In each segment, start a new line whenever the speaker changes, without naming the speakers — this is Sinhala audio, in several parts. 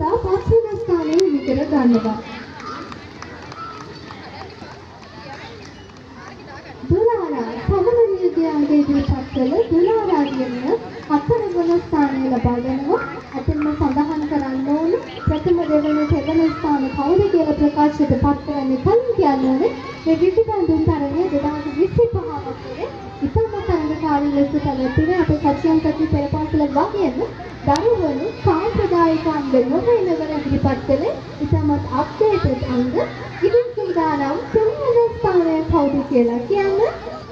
ඉතා පස්වෙනි ස්ථානයේ හිමි කර ගන්නවා. 12 සමනලියගේ අංගයේ ඉදිරිපත් කළ 12 දියණිය 4 වන ස්ථානය ලබා ගන්නවා. අතින්ම සඳහන් කරන්න ඕන ප්‍රථම දෙවන තෙවන ස්ථාන කවුද කියලා ප්‍රකාශයට පත් කරන්නේ කලින් කියන්න ඕනේ මේ විවිධ තරණය 2025 වසරේ ඉතාම තරඟකාරී ලෙස පැවැත්වුණේ අපේ සත්‍යන්තකී පෙරපාසල වගේම දරුවනු සාම්ප්‍රදායික අංග නොවන ඉදිරිපත් කළේ ඉතාමත් අප්ඩේටඩ් අංග. ඉතින් සූදානම් තුන්වෙනි ස්ථානය කවුද කියලා කියන්න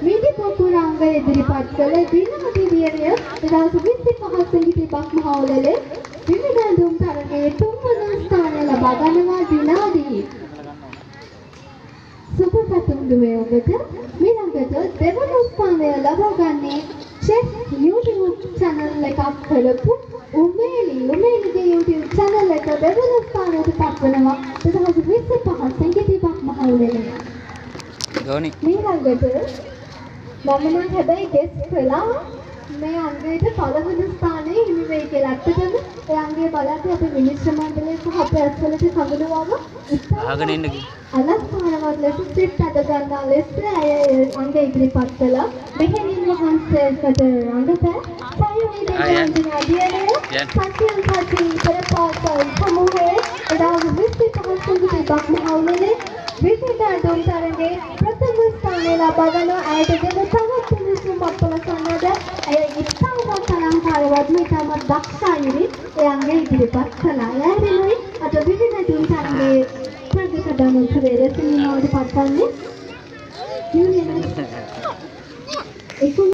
මිදි පොකුරංග ඉදිරිපත් කළ දිනමති දියණිය 2025 සංගීත මහෝලලේ විවිධ තරගයේ තුන්වන ස්ථානය ලබා ගන්නවා දිනාදී. සුපපතුම් දුවේ ඔබට ඊළඟට දෙවන ස්ථානය ලබා ගන්නේ චෙස් YouTube channel එකක් කරපු උමේලිගේ YouTube channel එක දෙවන ස්ථානයට පත්වනවා 2025 සංගීත මහෝලලේ.
ගෝනි
ඊළඟට මම නම් හැබැයි ගෙස් කළා මේ අංගයට පළවෙනි ස්ථානයේ හිමි වෙයි කියලා. ඇත්තටම ඒ අංගය බලද්දී අපේ මිනිස්ත්‍ර මණ්ඩලය සහ අපේ ඇස්වලට කඳුළුවම
අහගෙන ඉන්න කි.
අලස්ථානවත් ලෙස සිත් අද ගන්නා ලෙස අය අංගය ඉදිරිපත් කළා. මෙහෙණින් වහන්සේකට රඟපෑ සයෝනිදේ දියණිය සත්‍යන් සත්‍යන් පෙරපාසල් සමූහයේ 2025 සංගීත මහෝලලේ විවිධ තරගයේ ප්‍රථම ස්ථානය ලබා ගන්න අයට දෙන තවත් මිනිසුන් පත්වලසන්නද අය ඉතාමත් තරංකාරවත් ඉතාමත් දක්ෂයිනි ඒ අංගය ඉදිරිපත් කළා. යාරිනුයි අද විවිධ තරගයේ ප්‍රතිකඩම සුවේරසිනි නෝඩි පත්වන්නේ යුනියන්